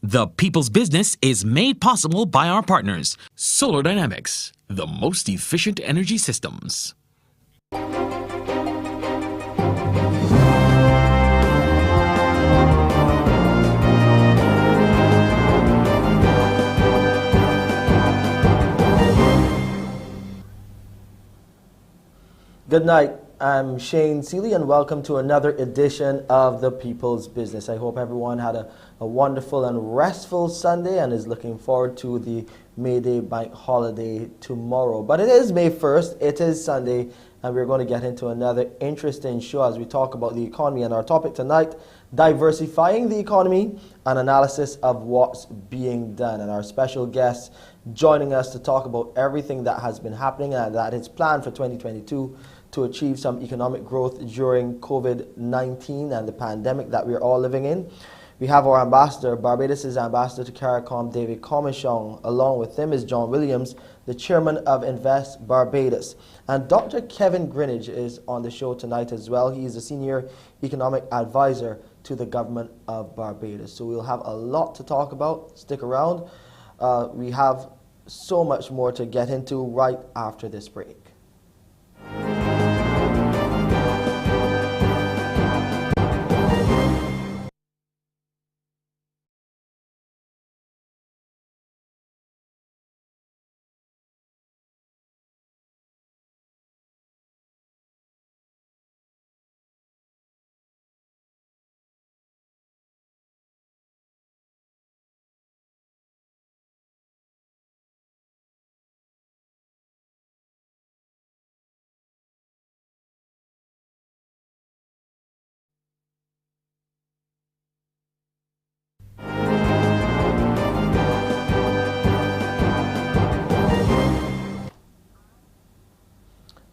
The People's Business is made possible by our partners, Solar Dynamics, the most efficient energy systems. Good night. I'm Shane Seeley and welcome to another edition of The People's Business. I hope everyone had a wonderful and restful Sunday and is looking forward to the May Day bank holiday tomorrow. But it is May 1st, it is Sunday, and we're going to get into another interesting show as we talk about the economy. And our topic tonight, diversifying the economy, an analysis of what's being done. And our special guest joining us to talk about everything that has been happening and that is planned for 2022 to achieve some economic growth during COVID-19 and the pandemic that we're all living in. We have our ambassador, Barbados' ambassador to CARICOM, David Comissiong. Along with him is John Williams, the chairman of Invest Barbados. And Dr. Kevin Greenidge is on the show tonight as well. He is a senior economic advisor to the government of Barbados. So we'll have a lot to talk about. Stick around. We have so much more to get into right after this break.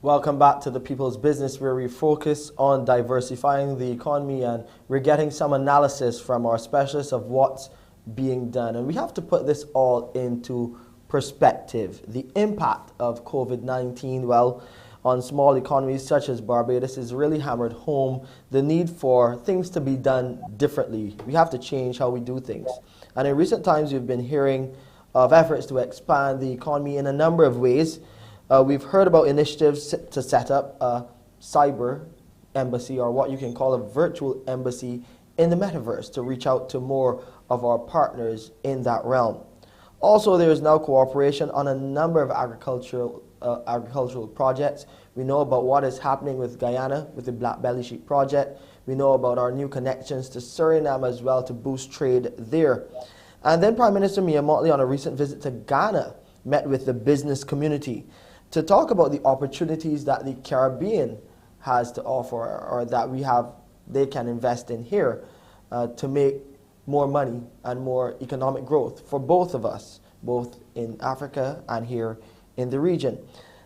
Welcome back to The People's Business, where we focus on diversifying the economy, and we're getting some analysis from our specialists of what's being done. And we have to put this all into perspective. The impact of COVID-19, well, on small economies such as Barbados is really hammered home the need for things to be done differently. We have to change how we do things. And in recent times, we've been hearing of efforts to expand the economy in a number of ways. We've heard about initiatives to set up a cyber embassy, or what you can call a virtual embassy, in the metaverse to reach out to more of our partners in that realm. Also, there is now cooperation on a number of agricultural projects. We know about what is happening with Guyana with the Black Belly Sheep project. We know about our new connections to Suriname as well to boost trade there. And then Prime Minister May01 on a recent visit to Ghana met with the business community to talk about the opportunities that the Caribbean has to offer, or that they can invest in here to make more money and more economic growth for both of us, both in Africa and here in the region.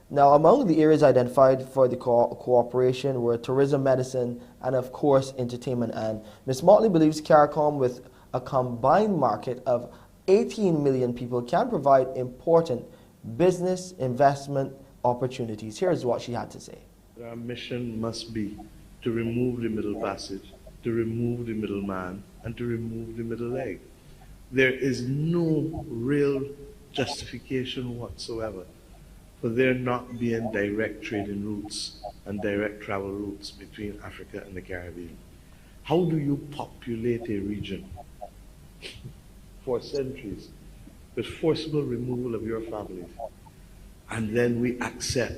Now, among the areas identified for the cooperation were tourism, medicine, and of course entertainment. And Ms. Motley believes CARICOM, with a combined market of 18 million people, can provide important business investment opportunities. Here's what she had to say. Our mission must be to remove the middle passage, to remove the middleman, and to remove the middle leg. There is no real justification whatsoever for there not being direct trading routes and direct travel routes between Africa and the Caribbean. How do you populate a region for centuries with forcible removal of your families, and then we accept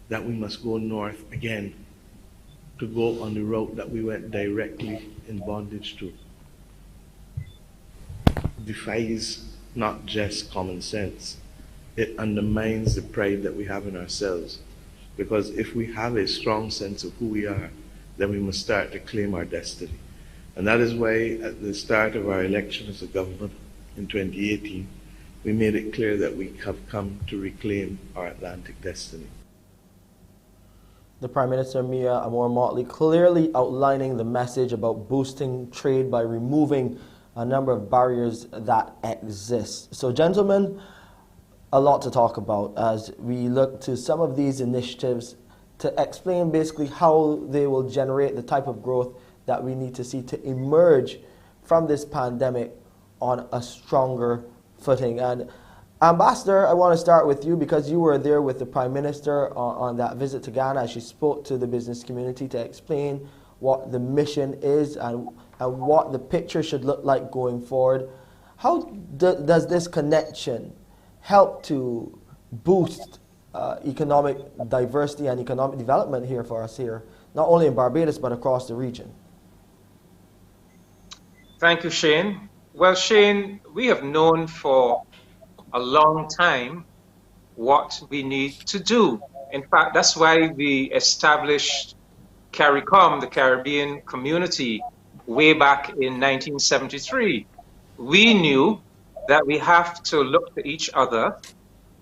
that we must go north again to go on the route that we went directly in bondage to? Defies not just common sense, it undermines the pride that we have in ourselves. Because if we have a strong sense of who we are, then we must start to claim our destiny. And that is why at the start of our election as a government in 2018, we made it clear that we have come to reclaim our Atlantic destiny. The Prime Minister, May01 Motley, clearly outlining the message about boosting trade by removing a number of barriers that exist. So, gentlemen, a lot to talk about as we look to some of these initiatives to explain basically how they will generate the type of growth that we need to see to emerge from this pandemic on a stronger footing. And Ambassador, I want to start with you because you were there with the Prime Minister on that visit to Ghana as she spoke to the business community to explain what the mission is and what the picture should look like going forward. How does this connection help to boost economic diversity and economic development here for us here, not only in Barbados but across the region? Thank you, Shane. Well, Shane, we have known for a long time what we need to do. In fact, that's why we established CARICOM, the Caribbean Community, way back in 1973. We knew that we have to look to each other.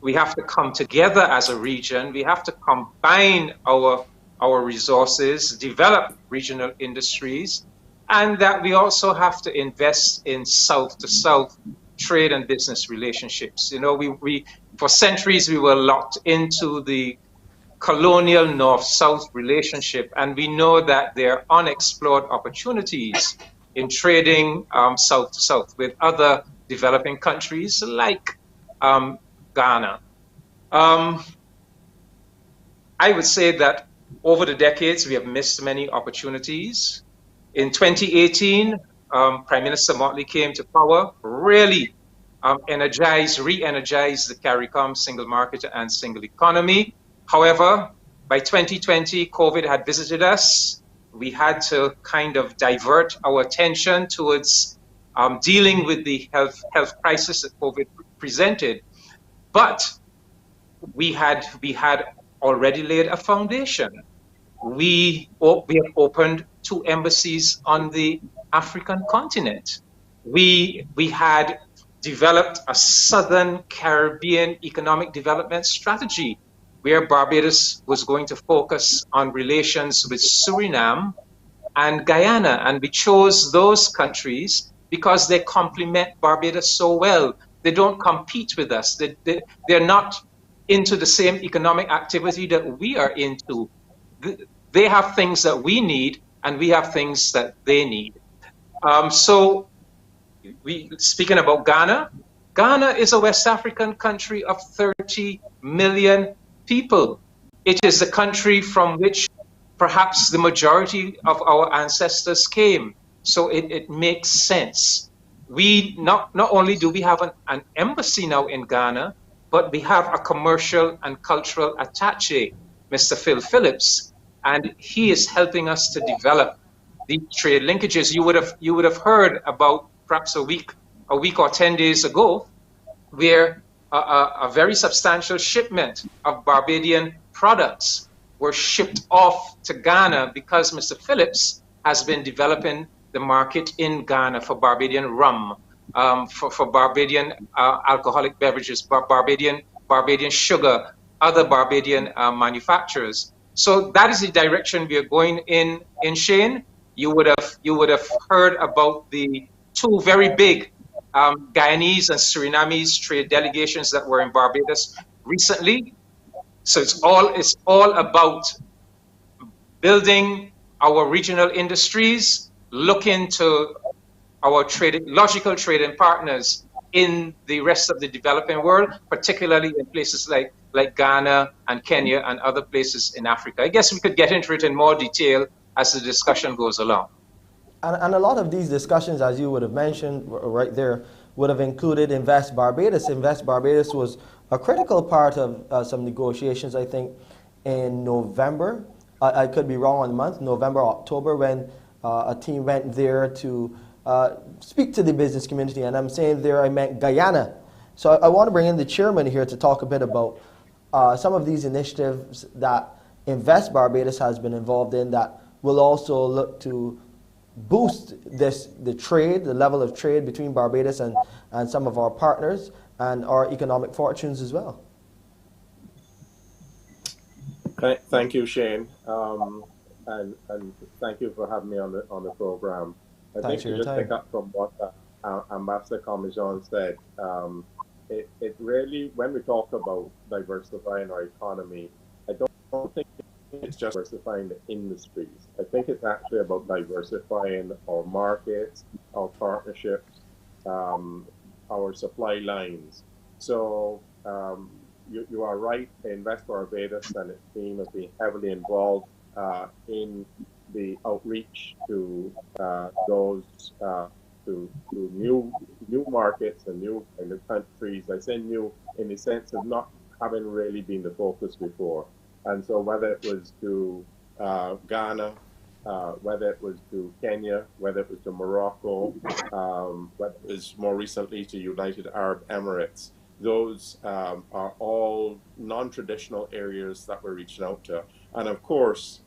We have to come together as a region. We have to combine our resources, develop regional industries, and that we also have to invest in South-to-South trade and business relationships. You know, we for centuries we were locked into the colonial North-South relationship, and we know that there are unexplored opportunities in trading South-to-South with other developing countries like Ghana. I would say that over the decades we have missed many opportunities. In 2018, Prime Minister Motley came to power, really re-energized the CARICOM single market and single economy. However, by 2020, COVID had visited us. We had to kind of divert our attention towards dealing with the health crisis that COVID presented. But we had already laid a foundation. We have opened 2 embassies on the African continent. We had developed a Southern Caribbean economic development strategy where Barbados was going to focus on relations with Suriname and Guyana. And we chose those countries because they complement Barbados so well. They don't compete with us. They're not into the same economic activity that we are into. They have things that we need, and we have things that they need. Speaking about Ghana, Ghana is a West African country of 30 million people. It is the country from which perhaps the majority of our ancestors came. So it makes sense. We not only do we have an embassy now in Ghana, but we have a commercial and cultural attaché, Mr. Phil Phillips, and he is helping us to develop the trade linkages. You would have heard about perhaps a week or 10 days ago, where a very substantial shipment of Barbadian products were shipped off to Ghana because Mr. Phillips has been developing the market in Ghana for Barbadian rum, for Barbadian alcoholic beverages, Barbadian sugar, other Barbadian manufacturers. So that is the direction we are going in Shane. You would have heard about the 2 very big Guyanese and Surinamese trade delegations that were in Barbados recently. So it's all about building our regional industries, looking to our logical trading partners in the rest of the developing world, particularly in places like Ghana and Kenya and other places in Africa. I guess we could get into it in more detail as the discussion goes along. And a lot of these discussions, as you would have mentioned right there, would have included Invest Barbados. Invest Barbados was a critical part of some negotiations, I think, in November. I could be wrong on the month, November, October, when a team went there to speak to the business community. And I'm saying there, I meant Guyana. So I want to bring in the chairman here to talk a bit about some of these initiatives that Invest Barbados has been involved in that will also look to boost the level of trade between Barbados and some of our partners and our economic fortunes as well. Thank you, Shane, and thank you for having me on the program. I think to just pick up from what Ambassador Comissiong said, it really, when we talk about diversifying our economy, I don't think it's just diversifying the industries. I think it's actually about diversifying our markets, our partnerships, our supply lines. So you are right. Invest Barbados and its team have been heavily involved in the outreach to those to new markets and new countries. I say new in the sense of not having really been the focus before. And so whether it was to Ghana, whether it was to Kenya, whether it was to Morocco, whether it was more recently to United Arab Emirates, those are all non-traditional areas that we're reaching out to. And of course,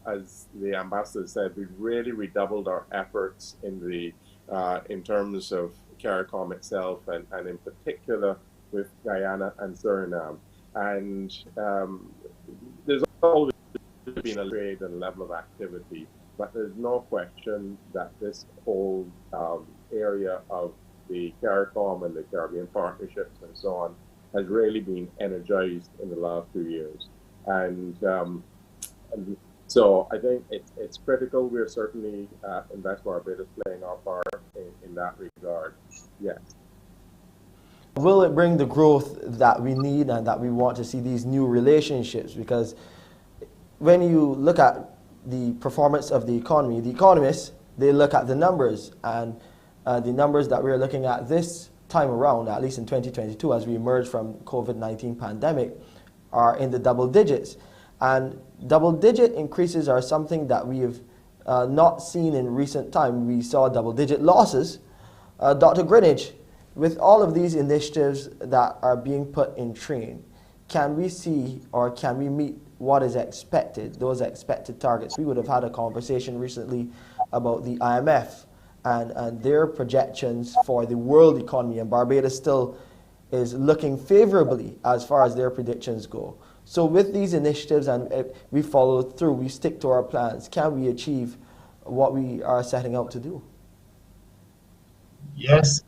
as the ambassador said, we really redoubled our efforts in terms of CARICOM itself, and in particular with Guyana and Suriname. And there's always been a trade and level of activity, but there's no question that this whole area of the CARICOM and the Caribbean partnerships and so on has really been energized in the last 2 years. And so I think it's critical. We're certainly Invest Barbados playing our part in that regard. Yes. Will it bring the growth that we need and that we want to see, these new relationships? Because when you look at the performance of the economy, the economists, they look at the numbers, and the numbers that we're looking at this time around, at least in 2022, as we emerge from COVID-19 pandemic, are in the double digits. And double-digit increases are something that we have not seen in recent time. We saw double-digit losses. Dr. Greenidge, with all of these initiatives that are being put in train, can we see or can we meet what is expected, those expected targets? We would have had a conversation recently about the IMF and their projections for the world economy, and Barbados still is looking favorably as far as their predictions go. So with these initiatives, and we follow through, we stick to our plans, can we achieve what we are setting out to do? Yes,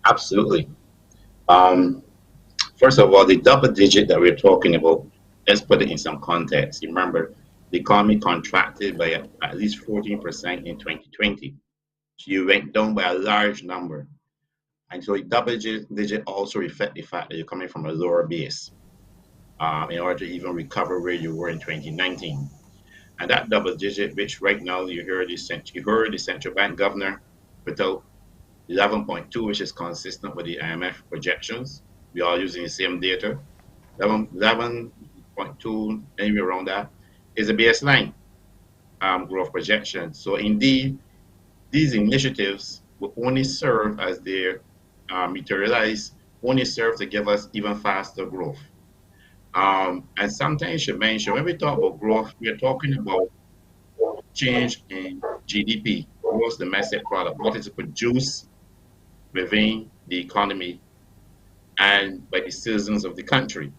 absolutely. First of all, the double digit that we're talking about, let's put it in some context. Remember, the economy contracted by at least 14% in 2020. So you went down by a large number. And so a double digit also reflects the fact that you're coming from a lower base in order to even recover where you were in 2019. And that double digit, which right now you heard the central bank governor put out 11.2, which is consistent with the IMF projections. We are using the same data. 11.2, anywhere around that, is a baseline growth projection. So indeed, these initiatives will only serve as they materialize, only serve to give us even faster growth. And sometimes you mention, when we talk about growth, we are talking about change in GDP, gross domestic product, what is produced within the economy and by the citizens of the country.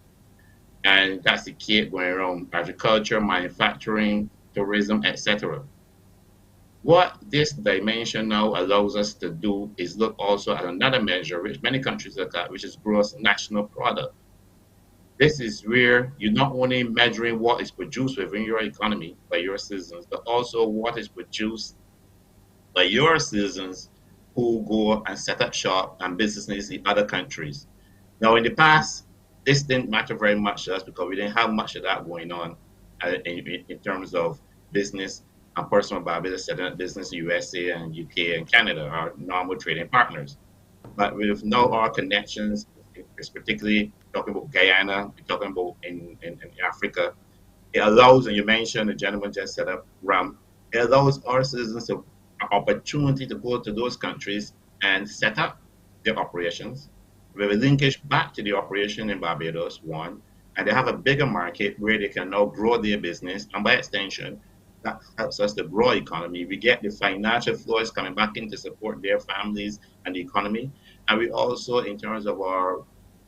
And that's the key going around agriculture, manufacturing, tourism, etc. What this dimension now allows us to do is look also at another measure, which many countries look at, which is gross national product. This is where you're not only measuring what is produced within your economy by your citizens, but also what is produced by your citizens who go and set up shop and businesses in other countries. Now, in the past, this didn't matter very much to us because we didn't have much of that going on in terms of business and personal Barbados setting up business in USA and UK and Canada, our normal trading partners. But with now our connections, it's particularly talking about Guyana, we're talking about in Africa, it allows, and you mentioned the gentleman just set up RAM, it allows our citizens an opportunity to go to those countries and set up their operations with a linkage back to the operation in Barbados, one, and they have a bigger market where they can now grow their business, and by extension, that helps us to grow economy. We get the financial flows coming back in to support their families and the economy. And we also, in terms of our,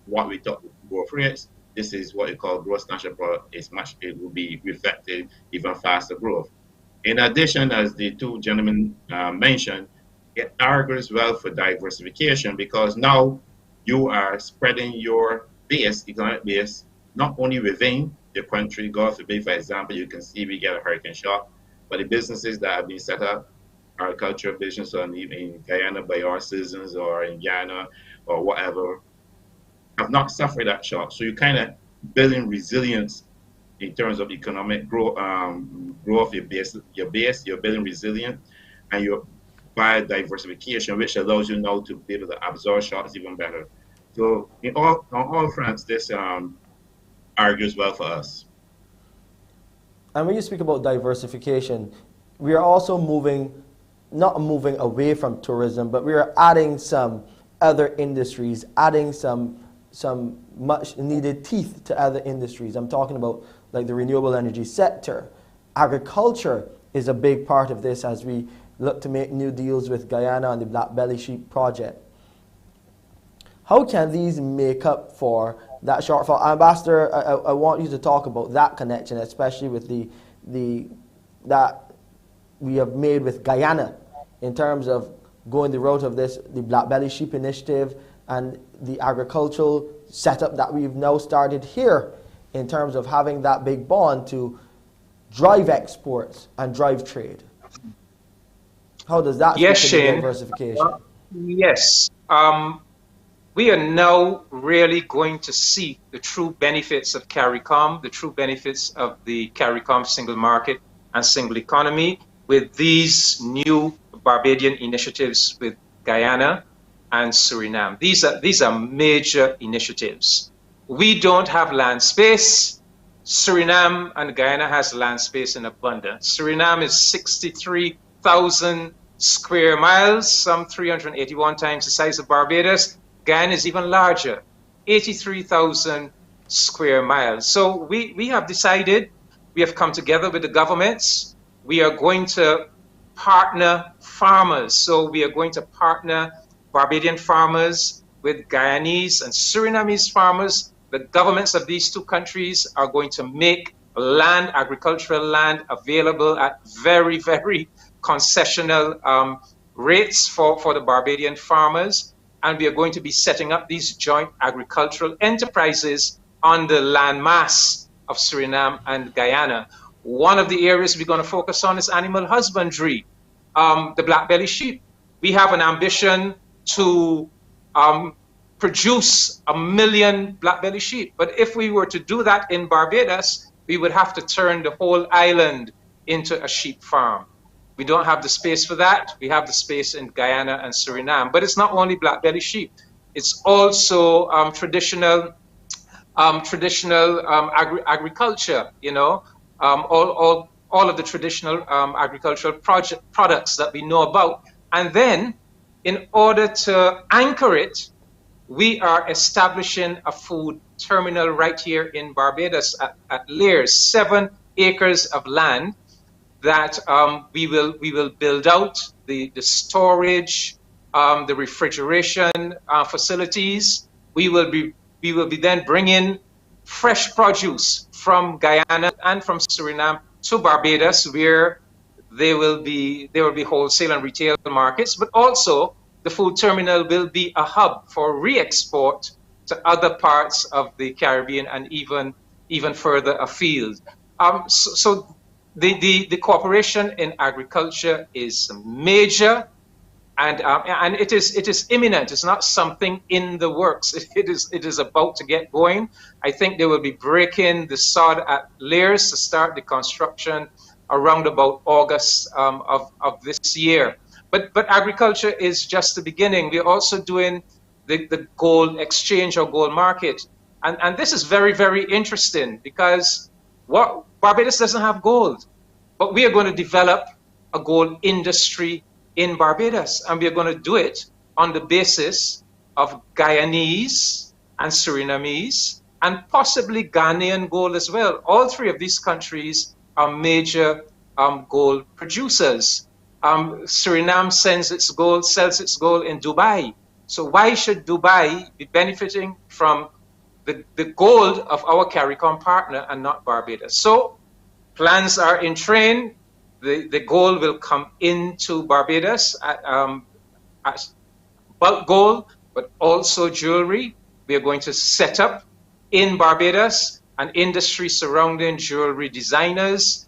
what we talk growth rates, this is what we call gross national product. It will be reflected even faster growth. In addition, as the two gentlemen mentioned, it argues well for diversification because now you are spreading your base, economic base, not only within the country. God forbid, for example, you can see we get a hurricane shock, but the businesses that have been set up agricultural business, or in Guyana by our citizens, or in Ghana or whatever, have not suffered that shock. So you kind of building resilience in terms of economic growth, you're building resilience, and your biodiversification, which allows you now to be able to absorb shocks even better. So on all fronts, this argues well for us. And when you speak about diversification, we are also not moving away from tourism, but we are adding some other industries, adding some much needed teeth to other industries. I'm talking about like the renewable energy sector. Agriculture is a big part of this as we look to make new deals with Guyana on the Black Belly Sheep project. How can these make up for that shortfall? Ambassador, I want you to talk about that connection, especially with that we have made with Guyana in terms of going the route of the Black Belly Sheep initiative and the agricultural setup that we've now started here in terms of having that big bond to drive exports and drive trade. How does that yes, fit Shane, diversification? Yes. We are now really going to see the true benefits of CARICOM, the true benefits of the CARICOM single market and single economy with these new Barbadian initiatives with Guyana and Suriname. These are major initiatives. We don't have land space. Suriname and Guyana has land space in abundance. Suriname is 63,000 square miles, some 381 times the size of Barbados. Guyana is even larger, 83,000 square miles. So we have decided, we have come together with the governments. We are going to partner farmers. So we are going to partner Barbadian farmers with Guyanese and Surinamese farmers. The governments of these two countries are going to make land, agricultural land, available at very, very concessional rates for the Barbadian farmers. And we are going to be setting up these joint agricultural enterprises on the land mass of Suriname and Guyana. One of the areas we're going to focus on is animal husbandry, the black belly sheep. We have an ambition to produce 1 million black belly sheep. But if we were to do that in Barbados, we would have to turn the whole island into a sheep farm. We don't have the space for that. We have the space in Guyana and Suriname. But it's not only black belly sheep. It's also traditional agriculture, you know, all of the traditional agricultural products that we know about. And then, in order to anchor it, we are establishing a food terminal right here in Barbados at Lears, 7 acres of land that we will build out the storage, the refrigeration facilities. We will be then bringing fresh produce from Guyana and from Suriname to Barbados, where there will be wholesale and retail markets, but also the food terminal will be a hub for re-export to other parts of the Caribbean and even further afield. So the cooperation in agriculture is major, and it is imminent. It's not something in the works. It is about to get going. I think they will be breaking the sod at Lears to start the construction around about August of this year. But agriculture is just the beginning. We're also doing the gold exchange or gold market. And this is very, very interesting because Barbados doesn't have gold, but we are going to develop a gold industry in Barbados, and we are going to do it on the basis of Guyanese and Surinamese and possibly Ghanaian gold as well. All 3 of these countries are major gold producers. Suriname sells its gold in Dubai. So why should Dubai be benefiting from the gold of our CARICOM partner and not Barbados? So plans are in train. The gold will come into Barbados as bulk gold, but also jewelry. We are going to set up in Barbados an industry surrounding jewelry designers,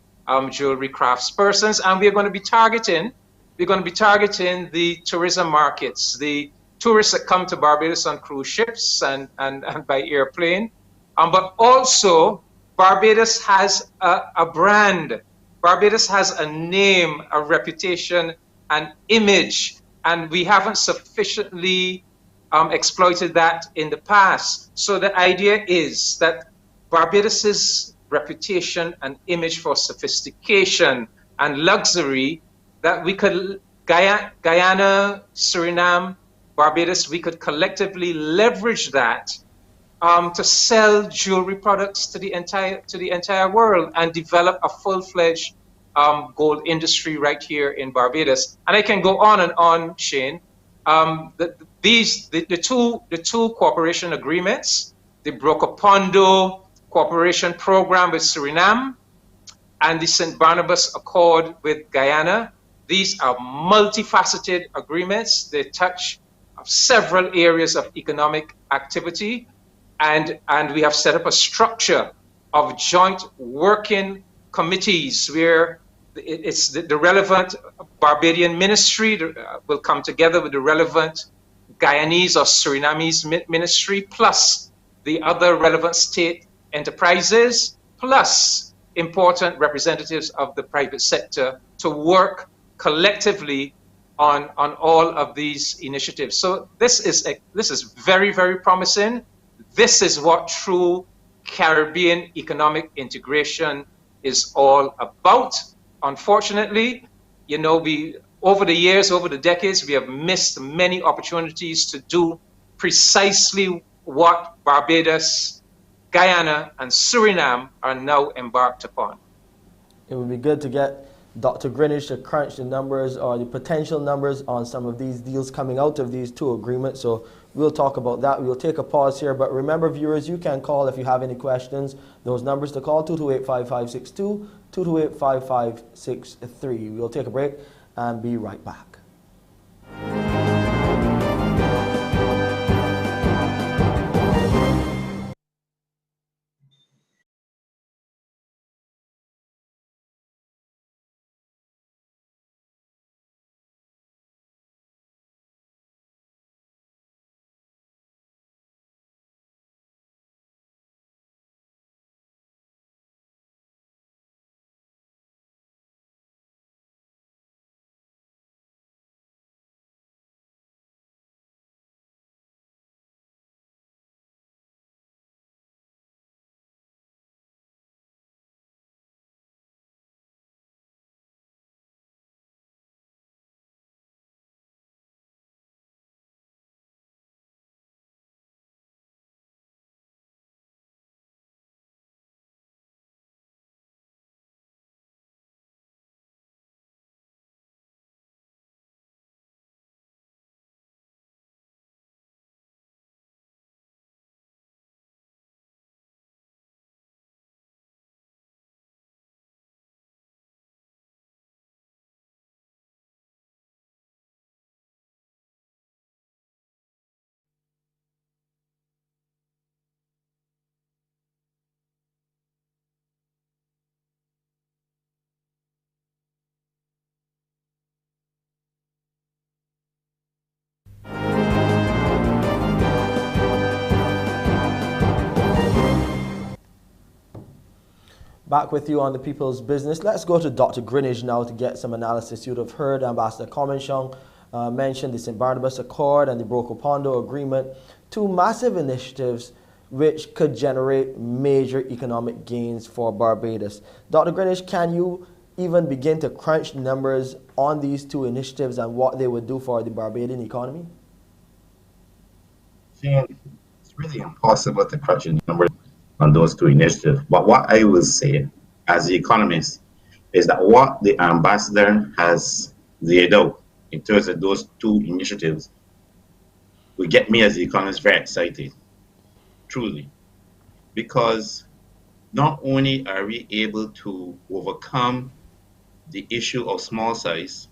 jewelry craftspersons, and we are going to be targeting we're going to be targeting the tourism markets, the tourists that come to Barbados on cruise ships and by airplane. But also, Barbados has a brand. Barbados has a name, a reputation, an image, and we haven't sufficiently exploited that in the past. So the idea is that Barbados's reputation and image for sophistication and luxury, that we could, Guyana, Suriname, Barbados, we could collectively leverage that to sell jewelry products to the entire world and develop a full-fledged gold industry right here in Barbados. And I can go on and on, Shane. The two cooperation agreements, the Brokopondo Cooperation Program with Suriname and the St. Barnabas Accord with Guyana, these are multifaceted agreements. They touch several areas of economic activity, and we have set up a structure of joint working committees where it's the relevant Barbadian ministry will come together with the relevant Guyanese or Surinamese ministry, plus the other relevant state enterprises, plus important representatives of the private sector to work collectively on all of these initiatives. So this is very, very promising. This is what true Caribbean economic integration is all about. Unfortunately, you know, over the years, over the decades, we have missed many opportunities to do precisely what Barbados, Guyana, and Suriname are now embarked upon. It would be good to get Dr. Greenidge to crunch the numbers or the potential numbers on some of these deals coming out of these two agreements. So we'll talk about that. We'll take a pause here. But remember, viewers, you can call if you have any questions. Those numbers to call, 228-5562, 228-5563. We'll take a break and be right back. Back with you on the People's Business. Let's go to Dr. Greenidge now to get some analysis. You'd have heard Ambassador Comissiong mention the St. Barnabas Accord and the Brokopondo Agreement, two massive initiatives which could generate major economic gains for Barbados. Dr. Greenidge, can you even begin to crunch numbers on these two initiatives and what they would do for the Barbadian economy? It's really impossible to crunch the numbers on those two initiatives. But what I will say as the economist is that what the ambassador has laid out in terms of those two initiatives will get me as the economist very excited, truly, because not only are we able to overcome the issue of small size,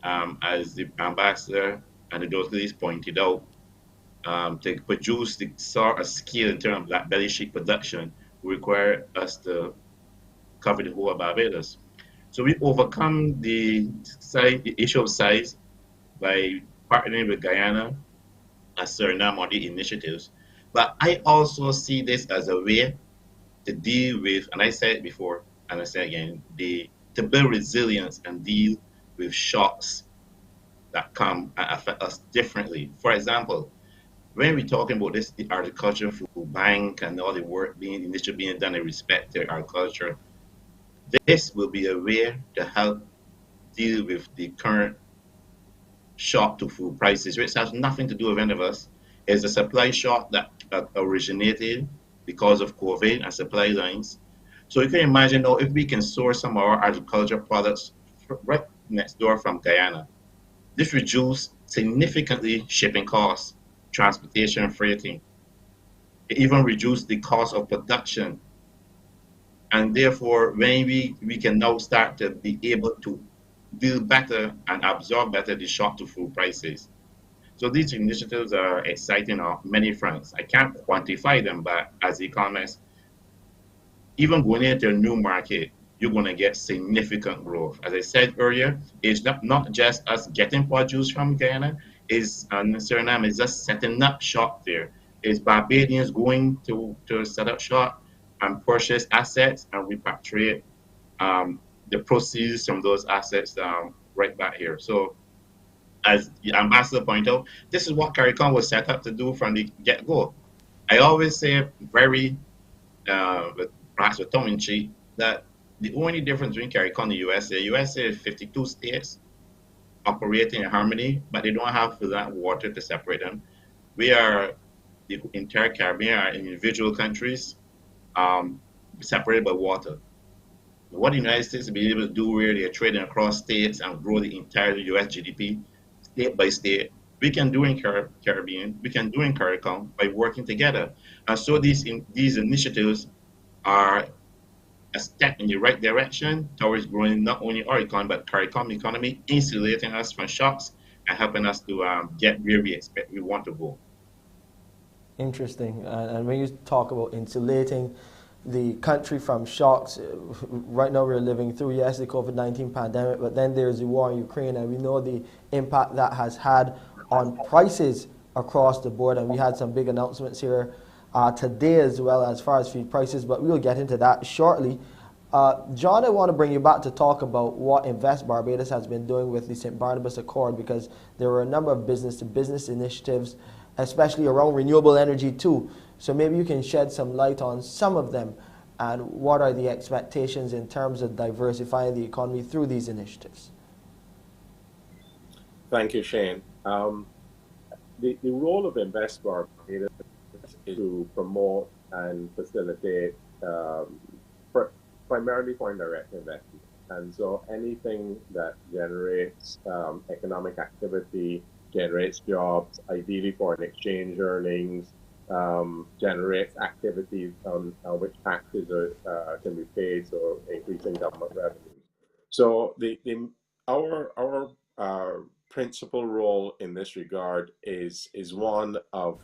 as the ambassador and the Douglas pointed out, to produce the sort of scale in terms of black belly sheep production will require us to cover the whole of Barbados. So we overcome the issue of size by partnering with Guyana and Suriname on the initiatives. But I also see this as a way to deal with, and I said it before, and I say again, to build resilience and deal with shocks that come and affect us differently. For example, when we're talking about this, the agriculture food bank and all the work initially being done in respect to agriculture, this will be a way to help deal with the current shock to food prices, which has nothing to do with any of us. It's a supply shock that originated because of COVID and supply lines. So you can imagine now if we can source some of our agriculture products right next door from Guyana, this reduces significantly shipping costs, transportation, freighting. It even reduced the cost of production. And therefore, when we can now start to be able to deal better and absorb better the shock to food prices. So these initiatives are exciting on many fronts. I can't quantify them, but as economists, even going into a new market, you're going to get significant growth. As I said earlier, it's not just us getting produce from Guyana, and Suriname is just setting up shop there. It's Barbadians going to set up shop and purchase assets and repatriate the proceeds from those assets right back here. So as the ambassador pointed out, this is what CARICOM was set up to do from the get-go. I always say very, perhaps with tongue in cheek, that the only difference between CARICOM and the USA is 52 states operating in harmony, but they don't have that water to separate them. We are, the entire Caribbean are individual countries separated by water. What the United States will be able to do where they're trading across states and grow the entire US GDP state by state, we can do in Caribbean, we can do in CARICOM by working together. And so these initiatives are a step in the right direction towards growing not only our economy, but CARICOM economy, insulating us from shocks and helping us to get where we want to go. Interesting. And when you talk about insulating the country from shocks, right now we're living through, yes, the COVID-19 pandemic, but then there's the war in Ukraine, and we know the impact that has had on prices across the board. And we had some big announcements here today as well as far as feed prices, but we'll get into that shortly. John, I want to bring you back to talk about what Invest Barbados has been doing with the St. Barnabas Accord, because there were a number of business-to-business initiatives, especially around renewable energy too. So maybe you can shed some light on some of them, and what are the expectations in terms of diversifying the economy through these initiatives? Thank you, Shane. The role of Invest Barbados is to promote and facilitate primarily foreign direct investment. And so anything that generates economic activity, generates jobs, ideally foreign exchange earnings, generates activities on which taxes can be paid, so increasing government revenues. So our principal role in this regard is one of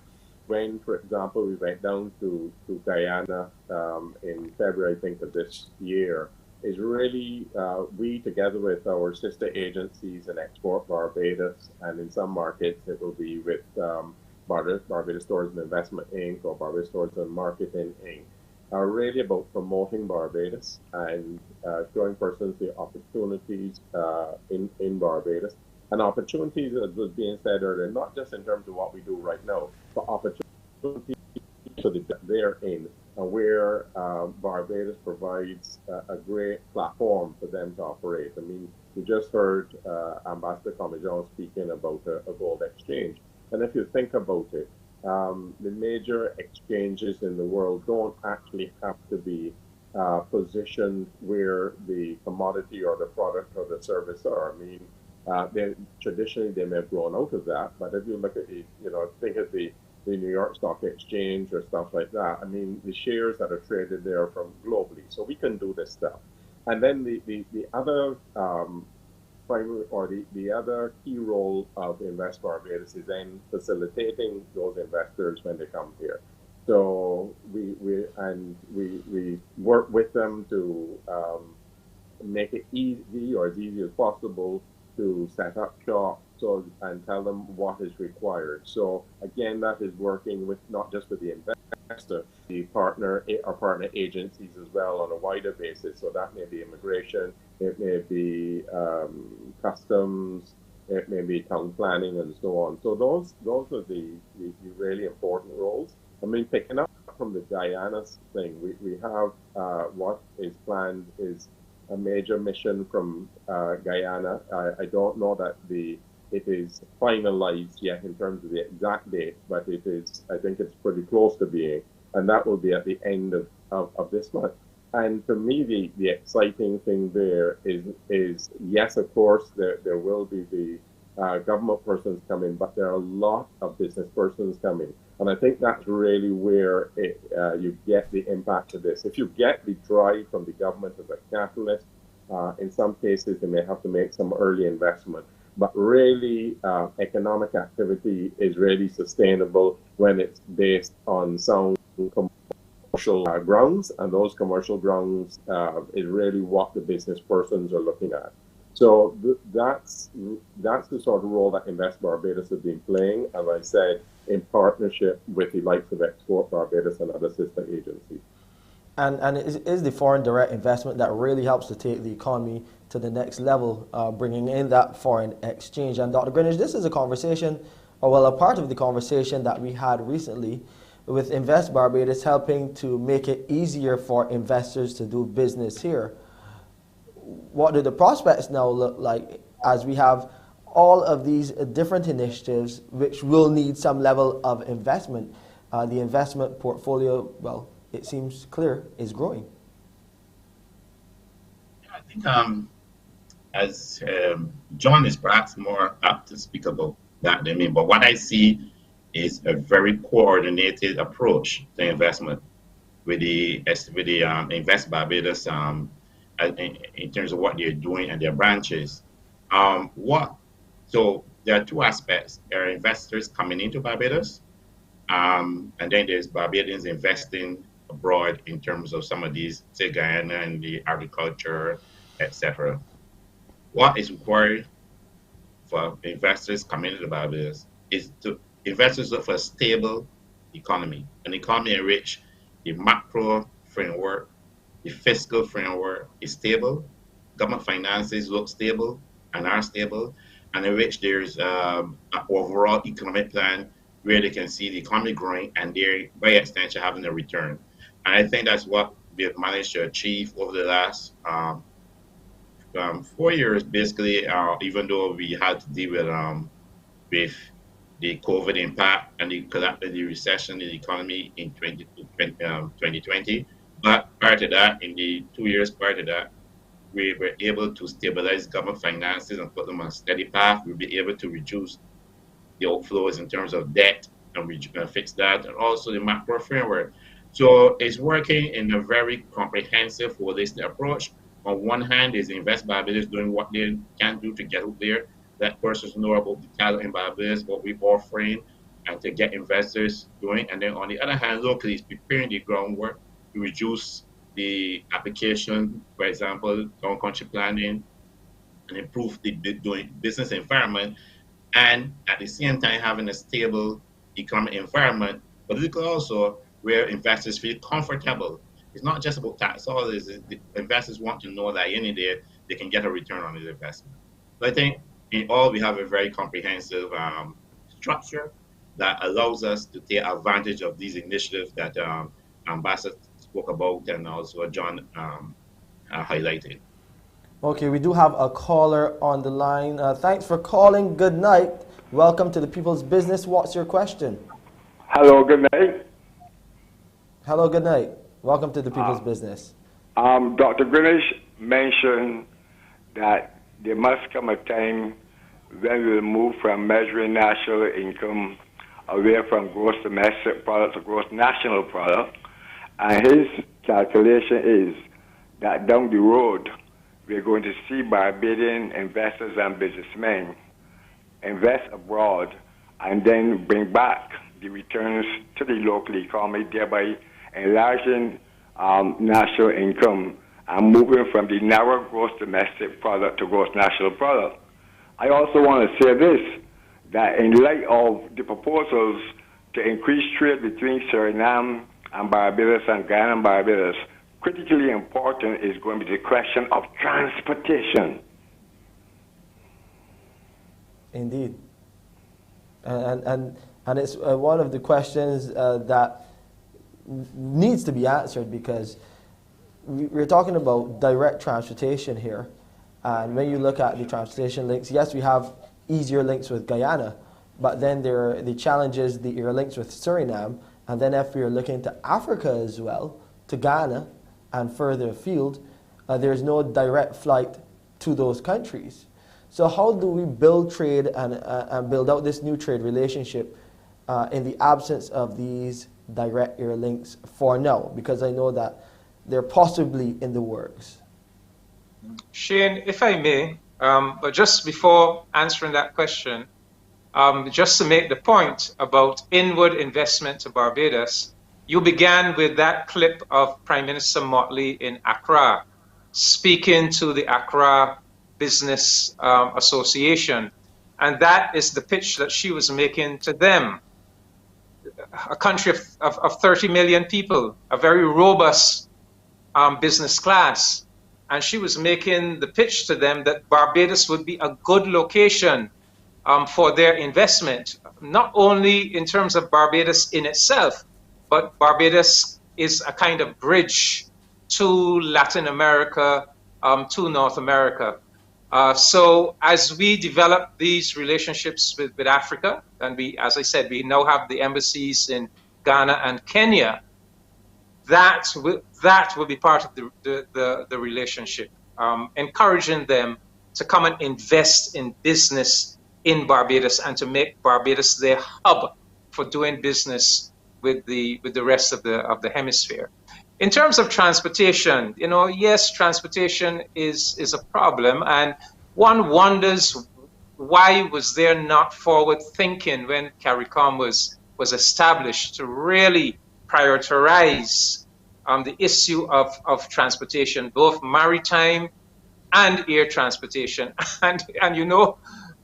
when, for example, we went down to Guyana in February, I think, of this year, is really we, together with our sister agencies in Export Barbados, and in some markets it will be with Barbados Tourism Investment Inc. or Barbados Tourism Marketing Inc. are really about promoting Barbados and showing persons the opportunities in Barbados. And opportunities, as was being said earlier, not just in terms of what we do right now, but opportunities therein, where Barbados provides a great platform for them to operate. I mean, we just heard Ambassador Comissiong speaking about a gold exchange. And if you think about it, the major exchanges in the world don't actually have to be positioned where the commodity or the product or the service are. I mean, traditionally they may have grown out of that, but if you look at think of the New York Stock Exchange or stuff like that, I mean, the shares that are traded there are from globally, so we can do this stuff. And then the other primary, or the other key role of Invest Barbados is then facilitating those investors when they come here. So we work with them to make it easy or as easy as possible to set up shop and tell them what is required. So again, that is working with not just with the investor, the partner or partner agencies as well on a wider basis. So that may be immigration, it may be customs, it may be town planning and so on. So those are the really important roles. I mean, picking up from the Guyana thing, we have what is planned is a major mission from Guyana. I don't know that it is finalized yet in terms of the exact date, but it is, I think it's pretty close to being, and that will be at the end of this month. And for me, the exciting thing there is yes, of course, there will be the government persons coming, but there are a lot of business persons coming. And I think that's really where you get the impact of this. If you get the drive from the government as a catalyst, in some cases they may have to make some early investment. But really, economic activity is really sustainable when it's based on sound commercial grounds, and those commercial grounds is really what the business persons are looking at. So that's the sort of role that Invest Barbados has been playing, as I said, in partnership with the likes of Export Barbados and other sister agencies. And it is the foreign direct investment that really helps to take the economy to the next level, bringing in that foreign exchange. And Dr. Greenidge, this is a conversation, or well, a part of the conversation that we had recently with Invest Barbados, helping to make it easier for investors to do business here. What do the prospects now look like as we have all of these different initiatives which will need some level of investment? The investment portfolio, well, it seems clear, is growing. I think as John is perhaps more apt to speak about that than me, but what I see is a very coordinated approach to investment with the Invest Barbados in terms of what they're doing and their branches. So there are two aspects. There are investors coming into Barbados, and then there's Barbadians investing abroad in terms of some of these, say Guyana and the agriculture, etc. What is required for investors coming into Barbados is to investors look for a stable economy, an economy in which the macro framework, the fiscal framework is stable, government finances look stable and are stable, and in which there's an overall economic plan where they can see the economy growing and they're, by extension, having a return. And I think that's what we have managed to achieve over the last 4 years, basically, even though we had to deal with the COVID impact and the recession in the economy in 2020. But prior to that, in the 2 years prior to that, we were able to stabilize government finances and put them on a steady path. We'll be able to reduce the outflows in terms of debt and fix that, and also the macro framework. So it's working in a very comprehensive, holistic approach. On one hand, is Invest Barbados doing what they can do to get out there, let persons know about the talent in Barbados, what we're offering, and to get investors doing. And then on the other hand, locally, is preparing the groundwork to reduce the application, for example, town country planning, and improve the doing business environment, and at the same time having a stable economic environment, politically also, where investors feel comfortable. It's not just about tax dollars. The investors want to know that any day they can get a return on their investment. So I think in all, we have a very comprehensive structure that allows us to take advantage of these initiatives that Ambassador spoke about and also John highlighted. Okay, we do have a caller on the line. Thanks for calling. Good night. Welcome to the People's Business. What's your question? Hello, good night. Hello, good night. Welcome to the People's Business. Dr. Greenidge mentioned that there must come a time when we'll move from measuring national income away from gross domestic product to gross national product. And his calculation is that down the road, we're going to see Barbadian investors and businessmen invest abroad and then bring back the returns to the local economy, thereby enlarging national income and moving from the narrow gross domestic product to gross national product. I also want to say this, that in light of the proposals to increase trade between Suriname and Barbados and Guyana and Barbados, critically important is going to be the question of transportation. Indeed. And it's one of the questions that needs to be answered, because we're talking about direct transportation here. And when you look at the transportation links, yes, we have easier links with Guyana, but then there are the challenges, the links with Suriname. And then if we're looking to Africa as well, to Ghana and further afield, there's no direct flight to those countries. So how do we build trade and build out this new trade relationship in the absence of these direct air links for now? Because I know that they're possibly in the works. Shane, if I may, but just before answering that question, just to make the point about inward investment to Barbados, you began with that clip of Prime Minister Motley in Accra, speaking to the Accra Business Association. And that is the pitch that she was making to them. A country of 30 million people, a very robust business class. And she was making the pitch to them that Barbados would be a good location for their investment, not only in terms of Barbados in itself, but Barbados is a kind of bridge to Latin America, to North America. So as we develop these relationships with Africa, and we, as I said, we now have the embassies in Ghana and Kenya, that will be part of the relationship, encouraging them to come and invest in business in Barbados and to make Barbados their hub for doing business with the rest of the hemisphere. In terms of transportation, yes, transportation is a problem, and one wonders why was there not forward thinking when CARICOM was established to really prioritize the issue of transportation, both maritime and air transportation. And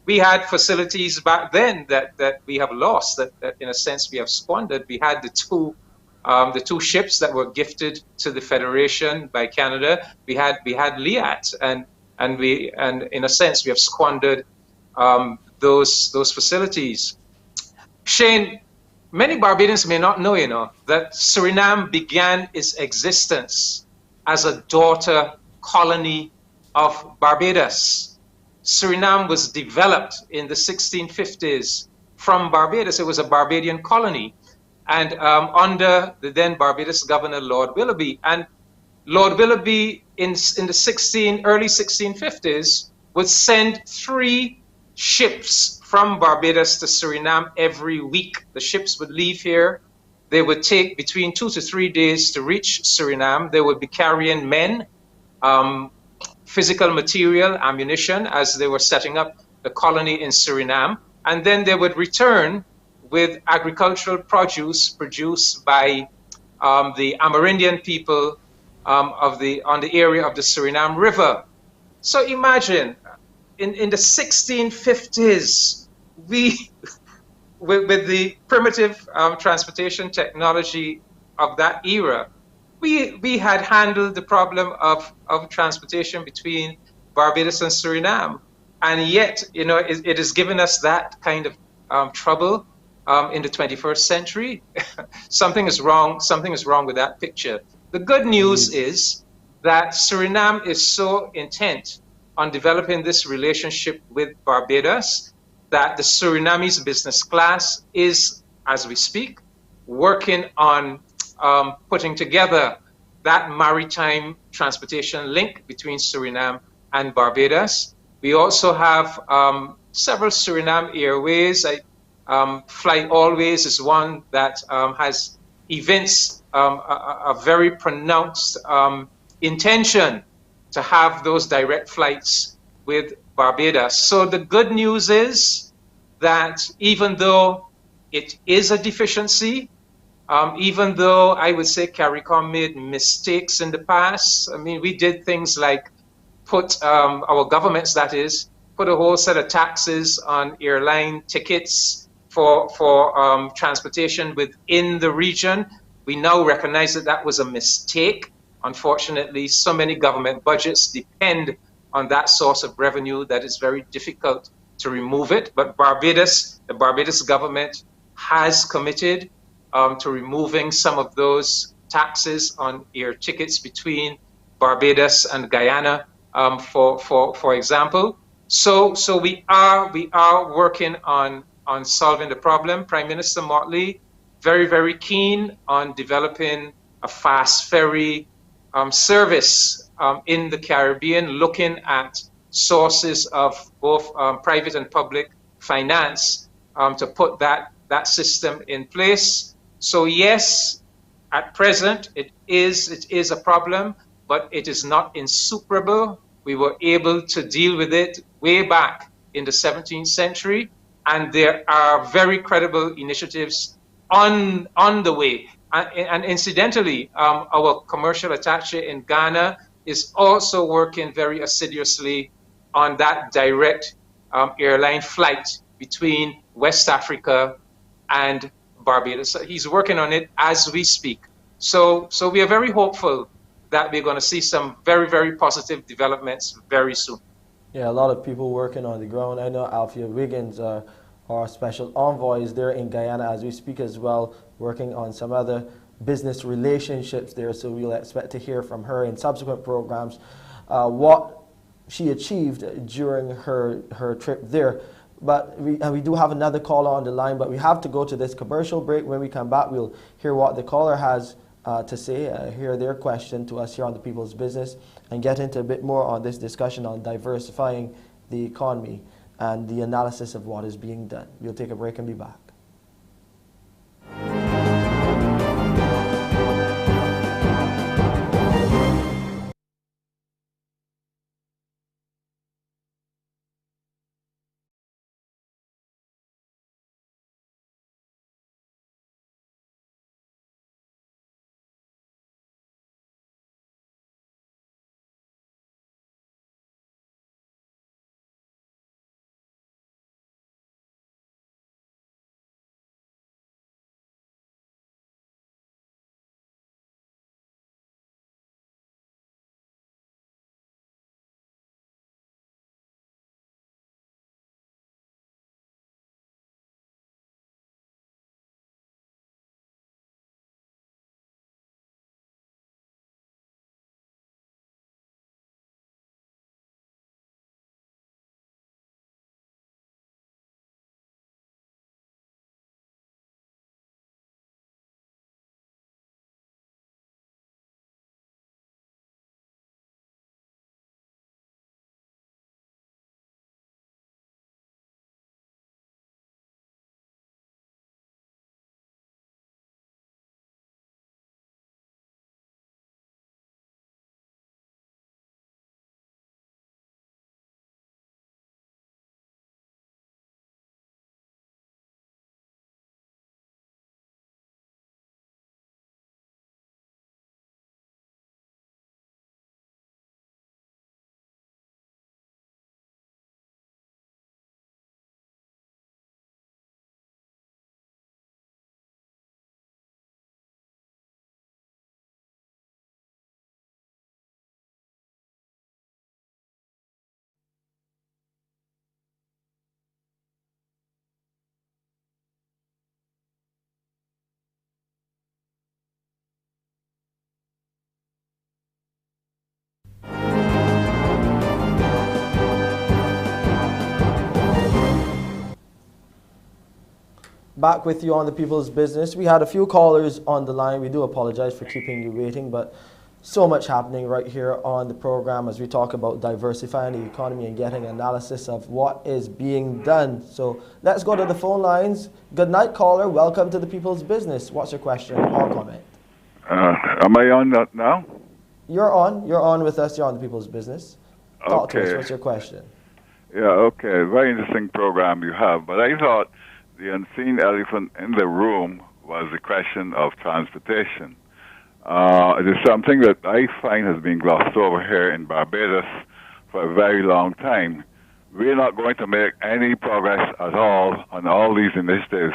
we had facilities back then that we have lost, that in a sense we have squandered. We had the two ships that were gifted to the Federation by Canada. We had LIAT, and in a sense we have squandered those facilities. Shane, many Barbadians may not know, that Suriname began its existence as a daughter colony of Barbados. Suriname was developed in the 1650s from Barbados. It was a Barbadian colony, and under the then Barbados governor, Lord Willoughby. And Lord Willoughby in the early 1650s would send 3 ships from Barbados to Suriname every week. The ships would leave here. They would take between 2 to 3 days to reach Suriname. They would be carrying men, physical material, ammunition, as they were setting up the colony in Suriname. And then they would return with agricultural produce produced by the Amerindian people on the area of the Suriname River. So imagine, in the 1650s, with the primitive transportation technology of that era, we had handled the problem of transportation between Barbados and Suriname. And yet, it has given us that kind of trouble in the 21st century. Something is wrong with that picture. The good news is that Suriname is so intent on developing this relationship with Barbados that the Surinamese business class is, as we speak, working on putting together that maritime transportation link between Suriname and Barbados. We also have several Suriname airways. Fly Always is one that has evinced a very pronounced intention to have those direct flights with Barbados. So the good news is that even though it is a deficiency, Even though I would say CARICOM made mistakes in the past. I mean, we did things like put, our governments that is, put a whole set of taxes on airline tickets for transportation within the region. We now recognize that that was a mistake. Unfortunately, so many government budgets depend on that source of revenue that it's very difficult to remove it. But the Barbados government has committed to removing some of those taxes on air tickets between Barbados and Guyana, for example. So we are working on solving the problem. Prime Minister Motley, very keen on developing a fast ferry service in the Caribbean, looking at sources of both private and public finance to put that system in place. So yes, at present it is a problem, but it is not insuperable. We were able to deal with it way back in the 17th century, and there are very credible initiatives on the way. And incidentally, our commercial attaché in Ghana is also working very assiduously on that direct airline flight between West Africa and Barbados. So he's working on it as we speak. So we are very hopeful that we're going to see some very positive developments very soon. Yeah, a lot of people working on the ground. I know Alfia Wiggins, our special envoy, is there in Guyana as we speak as well, working on some other business relationships there. So we'll expect to hear from her in subsequent programs what she achieved during her trip there. But we do have another caller on the line, but we have to go to this commercial break. When we come back, we'll hear what the caller has to say, hear their question to us here on The People's Business, and get into a bit more on this discussion on diversifying the economy and the analysis of what is being done. We'll take a break and be back. Back with you on The People's Business. We had a few callers on the line. We do apologize for keeping you waiting, but so much happening right here on the program as we talk about diversifying the economy and getting analysis of what is being done. So let's go to the phone lines. Good night, caller. Welcome to The People's Business. What's your question or comment? Am I on that now? You're on. You're on with us. You're on The People's Business. Talk to us. What's your question? Yeah, okay. Very interesting program you have. But I thought the unseen elephant in the room was the question of transportation. It is something that I find has been glossed over here in Barbados for a very long time. We're not going to make any progress at all on all these initiatives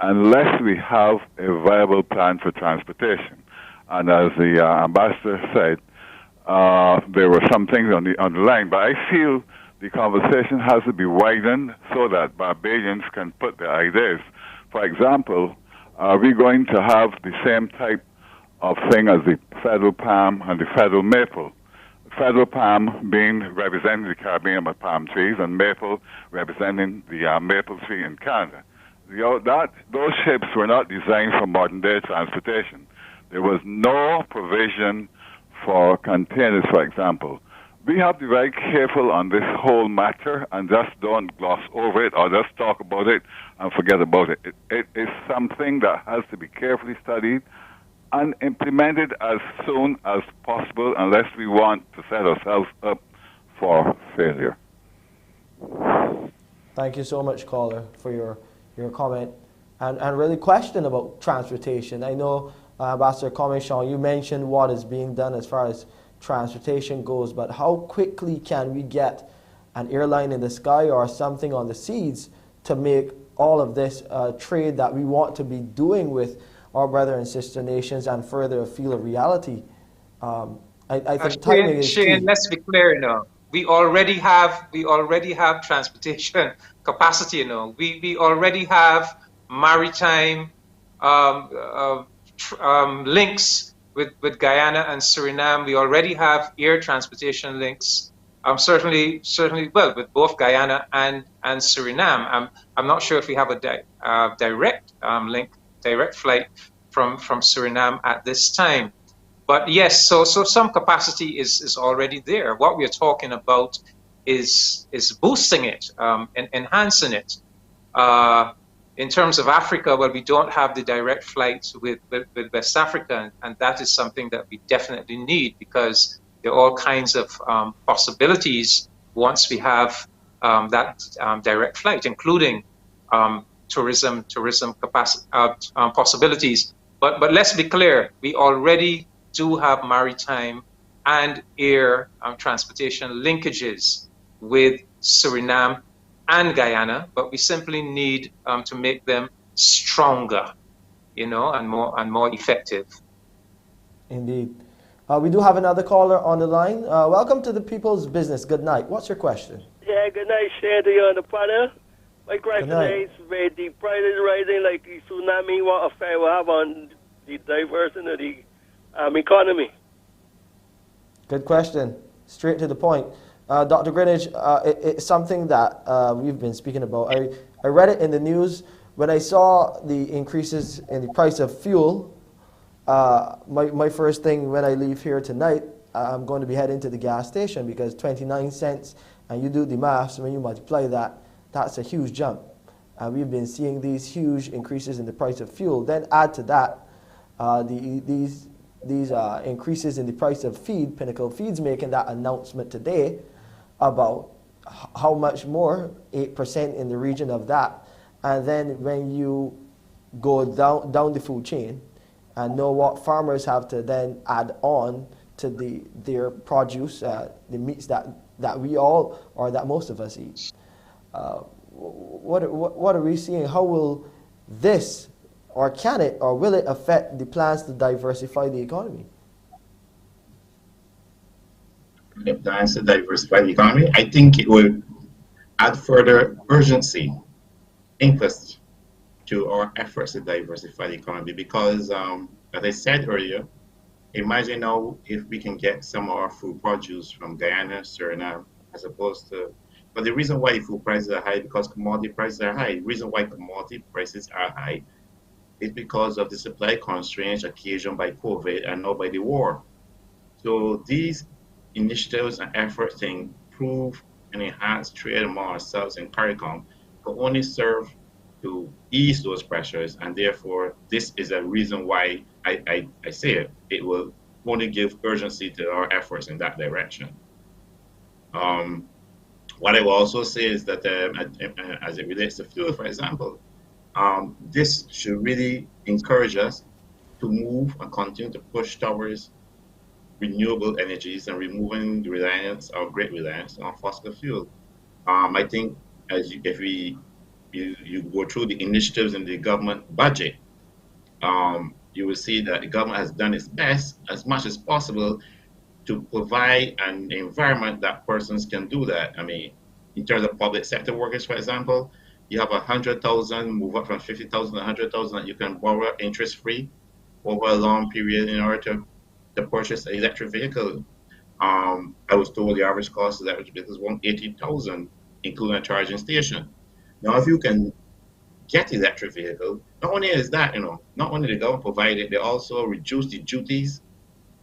unless we have a viable plan for transportation. And as the ambassador said, there were some things on the line, but I feel the conversation has to be widened so that Barbadians can put their ideas. For example, are we going to have the same type of thing as the federal palm and the federal maple? Federal palm being representing the Caribbean with palm trees, and maple representing the maple tree in Canada. Those ships were not designed for modern-day transportation. There was no provision for containers, for example. We have to be very careful on this whole matter and just don't gloss over it or just talk about it and forget about it. It is something that has to be carefully studied and implemented as soon as possible unless we want to set ourselves up for failure. Thank you so much, caller, for your comment and really question about transportation. I know, Ambassador Comissiong, you mentioned what is being done as far as transportation goes, but how quickly can we get an airline in the sky or something on the seas to make all of this trade that we want to be doing with our brother and sister nations and further afield of reality? I think timing is key. Let's be clear, we already have transportation capacity. We already have maritime links with Guyana and Suriname. We already have air transportation links. Certainly, well, with both Guyana and Suriname. I'm not sure if we have a direct link, direct flight from Suriname at this time. But yes, so some capacity is already there. What we are talking about is boosting it, and enhancing it. In terms of Africa, well, we don't have the direct flights with West Africa, and that is something that we definitely need, because there are all kinds of possibilities once we have that direct flight, including tourism capacity possibilities. But let's be clear, we already do have maritime and air transportation linkages with Suriname and Guyana, but we simply need to make them stronger, and more effective. Indeed. We do have another caller on the line. Welcome to the People's Business. Good night. What's your question? Yeah, good night, Shane, to you on the panel. My question is, with the prices rising like the tsunami, what effect will have on the diversity of the economy? Good question. Straight to the point. Dr. Greenidge, it's something that we've been speaking about. I read it in the news. When I saw the increases in the price of fuel, my first thing when I leave here tonight, I'm going to be heading to the gas station, because 29 cents, and you do the maths, when you multiply that, that's a huge jump. We've been seeing these huge increases in the price of fuel. Then add to that these increases in the price of feed. Pinnacle Feeds making that announcement today about how much more, 8% in the region of that. And then when you go down the food chain and know what farmers have to then add on to their produce, the meats that we all, or that most of us eat. What are we seeing? How will this, or can it, or will it affect the plans to diversify the economy? Plans to diversify the economy, I think it will add further urgency, impetus to our efforts to diversify the economy, because, as I said earlier, imagine now if we can get some of our food produce from Guyana, Suriname, as opposed to, but the reason why food prices are high because commodity prices are high. The reason why commodity prices are high is because of the supply constraints occasioned by COVID and now by the war. So these initiatives and efforts to improve and enhance trade among ourselves in CARICOM will only serve to ease those pressures, and therefore this is a reason why I say it. It will only give urgency to our efforts in that direction. What I will also say is that as it relates to fuel, for example, This should really encourage us to move and continue to push towards renewable energies and removing the reliance, our great reliance on fossil fuel. I think if you go through the initiatives in the government budget, you will see that the government has done its best as much as possible to provide an environment that persons can do that. I mean, in terms of public sector workers, for example, you have 100,000, move up from 50,000 to 100,000 that you can borrow interest free over a long period in order to purchase an electric vehicle. I was told the average cost of electric vehicles is 180,000, including a charging station. Now, if you can get electric vehicle, not only is that, not only the government provide it, they also reduce the duties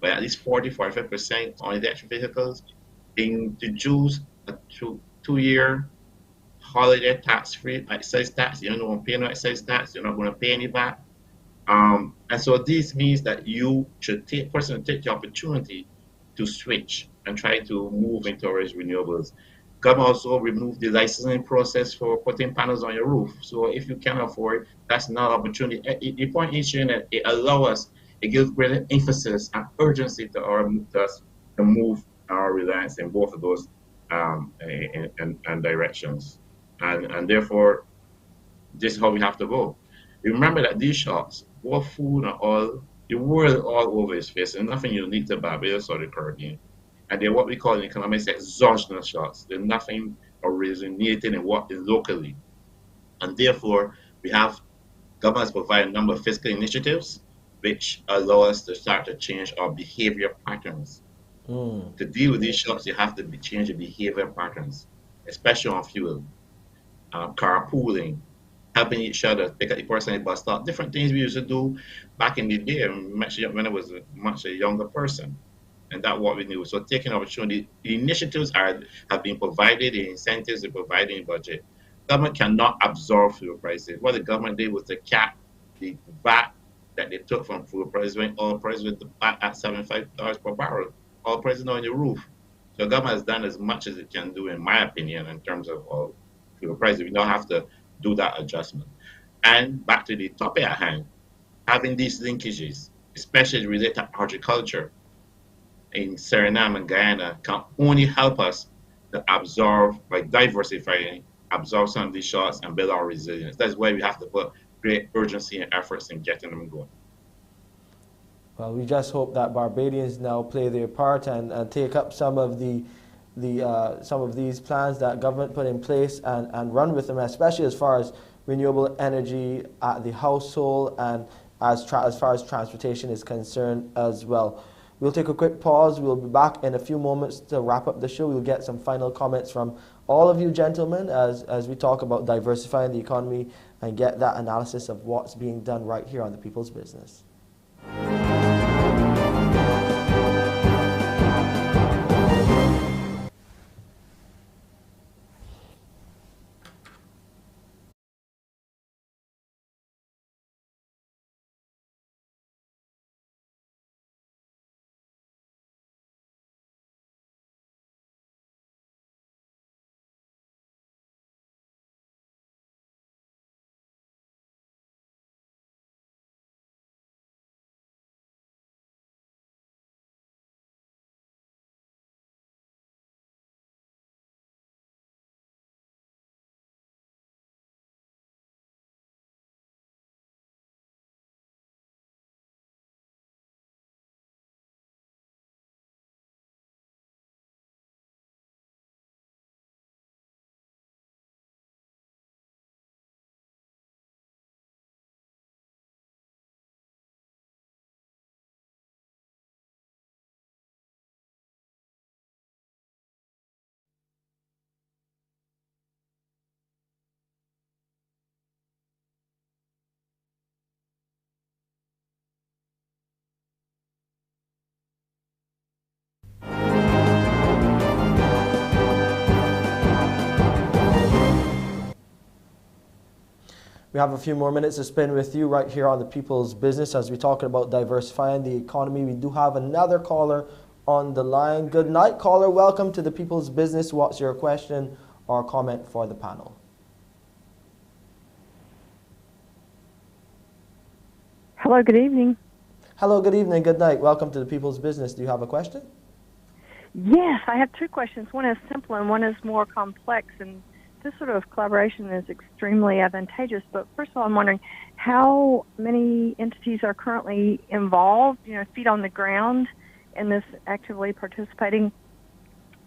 by at least 45% on electric vehicles. They introduce a two-year holiday tax-free excise tax. You don't want to pay no excise tax. You're not going to pay any VAT. And so this means that you should take the opportunity to switch and try to move into renewables. Government also remove the licensing process for putting panels on your roof. So if you can afford, that's not an opportunity. The point is that it allows us, it gives greater emphasis and urgency to us to move our reliance in both of those and directions. And therefore, this is how we have to go. Remember that these shocks, both food and oil, the world all over is facing nothing unique to Barbados or the Caribbean. And they're what we call in economics exogenous shocks. They're nothing originating in what is locally. And therefore, we have governments provide a number of fiscal initiatives which allow us to start to change our behavior patterns. To deal with these shocks, you have to change the behavior patterns, especially on fuel, carpooling, helping each other, pick up the person at the bus stop, different things we used to do back in the day when I was much a younger person. And that's what we do. So taking opportunity, the initiatives have been provided, the incentives are provided in budget. Government cannot absorb fuel prices. What the government did was to cap the VAT that they took from fuel prices when oil prices went back at $75 per barrel. Oil prices now on the roof. So the government has done as much as it can do, in my opinion, in terms of oil fuel prices. We don't have to do that adjustment. And back to the topic at hand, having these linkages, especially related to agriculture in Suriname and Guyana, can only help us to absorb, by diversifying, absorb some of these shocks and build our resilience. That's why we have to put great urgency and efforts in getting them going. Well, we just hope that Barbadians now play their part and take up some of some of these plans that government put in place and run with them, especially as far as renewable energy at the household and as far as transportation is concerned as well. We'll take a quick pause. We'll be back in a few moments to wrap up the show. We'll get some final comments from all of you gentlemen as we talk about diversifying the economy and get that analysis of what's being done right here on The People's Business. We have a few more minutes to spend with you right here on The People's Business as we're talking about diversifying the economy. We do have another caller on the line. Good night, caller. Welcome to The People's Business. What's your question or comment for the panel? Hello, good evening. Hello, good evening, good night. Welcome to the People's Business. Do you have a question? Yes, I have two questions. One is simple and one is more complex. And this sort of collaboration is extremely advantageous. But first of all, I'm wondering how many entities are currently involved, feet on the ground in this actively participating.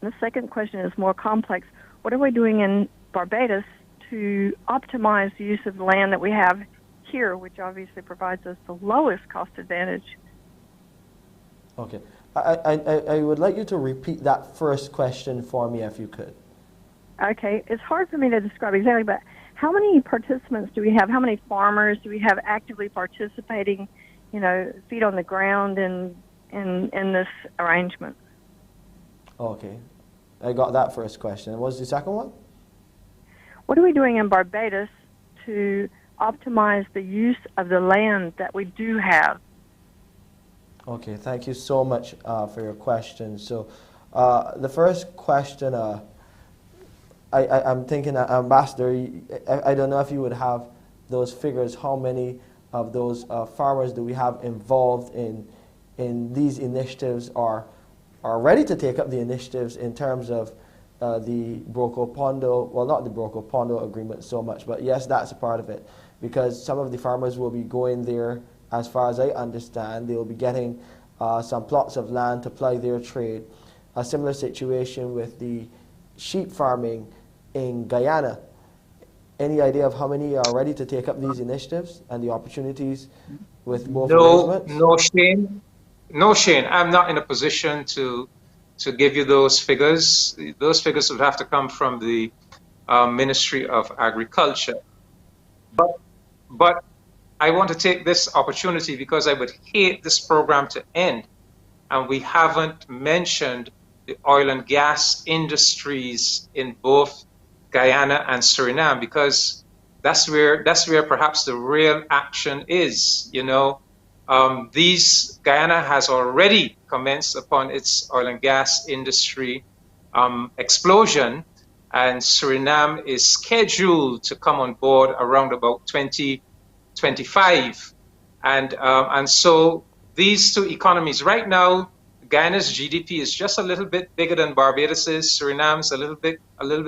The second question is more complex. What are we doing in Barbados to optimize the use of the land that we have here, which obviously provides us the lowest cost advantage? Okay. I would like you to repeat that first question for me if you could. Okay. It's hard for me to describe exactly, but how many participants do we have? How many farmers do we have actively participating, feet on the ground in this arrangement? Okay. I got that first question. What was the second one? What are we doing in Barbados to optimize the use of the land that we do have? Okay, thank you so much for your question. So the first question, I'm thinking, Ambassador, I don't know if you would have those figures. How many of those farmers do we have involved in these initiatives are ready to take up the initiatives in terms of the Broco Pondo, well, not the Broco Pondo agreement so much, but yes, that's a part of it, because some of the farmers will be going there. As far as I understand, they will be getting some plots of land to ply their trade. A similar situation with the sheep farming in Guyana. Any idea of how many are ready to take up these initiatives and the opportunities with both arrangements? No, Shane. I'm not in a position to give you those figures. Those figures would have to come from the Ministry of Agriculture. But I want to take this opportunity because I would hate this program to end and we haven't mentioned the oil and gas industries in both Guyana and Suriname, because that's where perhaps the real action is. Guyana has already commenced upon its oil and gas industry explosion, and Suriname is scheduled to come on board around about 2025. And so these two economies, right now, Guyana's GDP is just a little bit bigger than Barbados's. Suriname's a little bit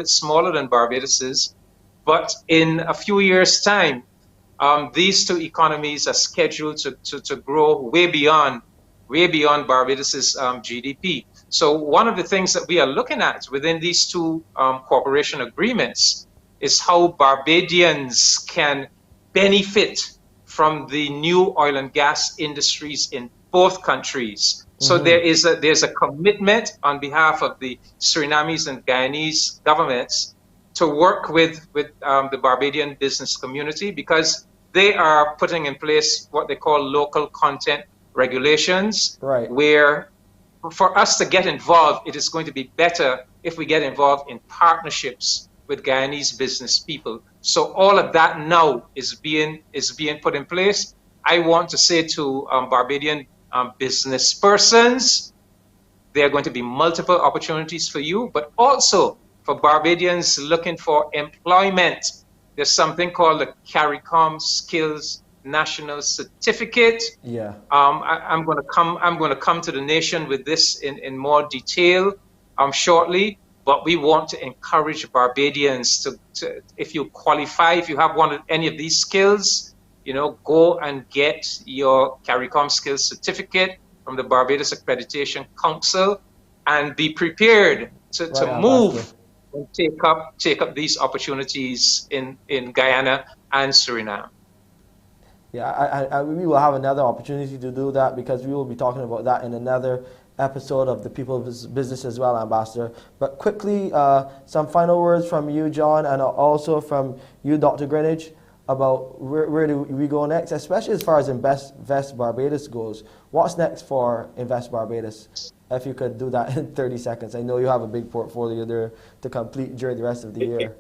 smaller than Barbados's. But in a few years' time, these two economies are scheduled to grow way beyond Barbados's GDP. So one of the things that we are looking at within these two cooperation agreements is how Barbadians can benefit from the new oil and gas industries in both countries. So there's a commitment on behalf of the Surinamese and Guyanese governments to work with the Barbadian business community, because they are putting in place what they call local content regulations, right, where for us to get involved, it is going to be better if we get involved in partnerships with Guyanese business people. So all of that now is being put in place. I want to say to Barbadian business persons, there are going to be multiple opportunities for you, but also for Barbadians looking for employment. There's something called the CARICOM Skills National Certificate. Yeah. I'm going to come to the nation with this in more detail shortly. But we want to encourage Barbadians to if you qualify, if you have any of these skills, go and get your CARICOM Skills Certificate from the Barbados Accreditation Council and be prepared to move and take up these opportunities in Guyana and Suriname. Yeah, we will have another opportunity to do that, because we will be talking about that in another episode of the People's Business as well, Ambassador. But quickly, some final words from you, John, and also from you, Dr. Greenidge, about where do we go next, especially as far as Invest Barbados goes. What's next for Invest Barbados? If you could do that in 30 seconds. I know you have a big portfolio there to complete during the rest of the year.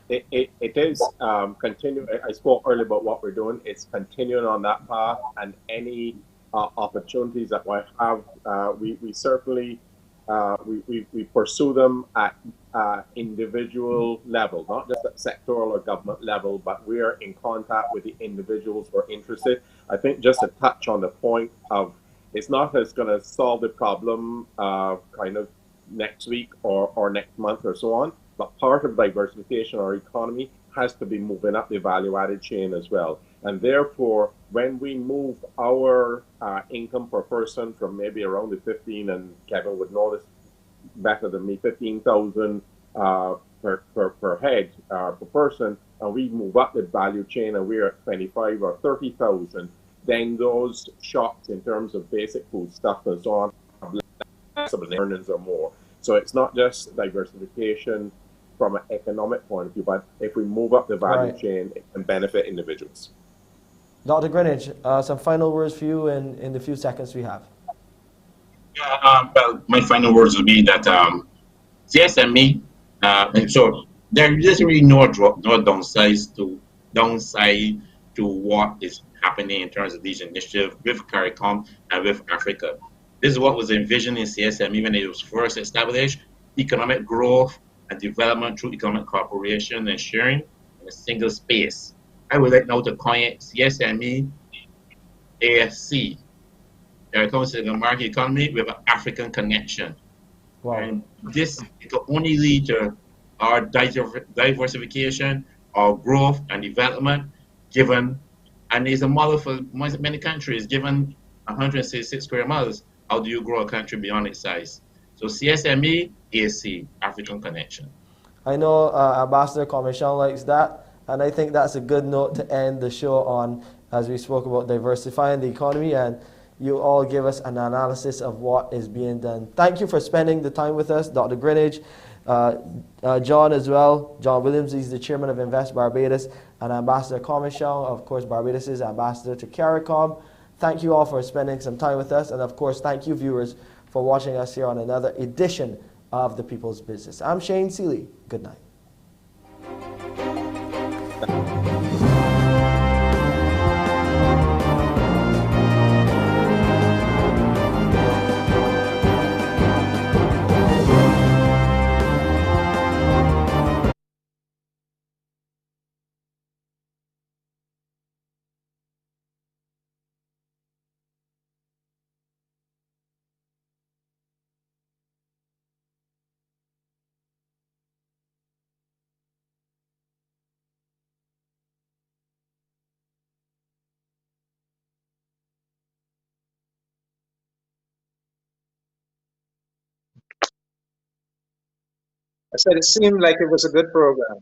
It is continuing. I spoke earlier about what we're doing. It's continuing on that path, and any opportunities that we have, we certainly we pursue them at individual level, not just at sectoral or government level, but we are in contact with the individuals who are interested. I think just to touch on the point of it's not as going to solve the problem kind of next week or next month or so on, but part of diversification of our economy has to be moving up the value-added chain as well. And therefore, when we move our income per person from maybe around the 15, and Kevin would know this better than me, 15,000 per head per person, and we move up the value chain and we're at 25 or 30,000, then those shops in terms of basic food stuff and so on have less of an earnings or more. So it's not just diversification from an economic point of view, but if we move up the value chain, it can benefit individuals. Dr. Greenidge, some final words for you in the few seconds we have. Well, my final words would be that CSME, and so there is really no downside to what is happening in terms of these initiatives with CARICOM and with Africa. This is what was envisioned in CSME when it was first established: economic growth and development through economic cooperation and sharing in a single space. I would like now to coin it CSME AFC. CARICOM is the market economy with an African connection. Wow. And this will only lead to our diversification, our growth and development, given, and is a model for many countries, given 166 square miles. How do you grow a country beyond its size? So CSME, AC, African connection. I know Ambassador Comissiong likes that, and I think that's a good note to end the show on, as we spoke about diversifying the economy, and you all give us an analysis of what is being done. Thank you for spending the time with us, Dr. Greenidge, John as well. John Williams, he's the chairman of Invest Barbados, and Ambassador Comissiong, of course, Barbados' ambassador to CARICOM. Thank you all for spending some time with us, and of course, thank you viewers for watching us here on another edition of The People's Business. I'm Shane Seeley. Good night. I said it seemed like it was a good program.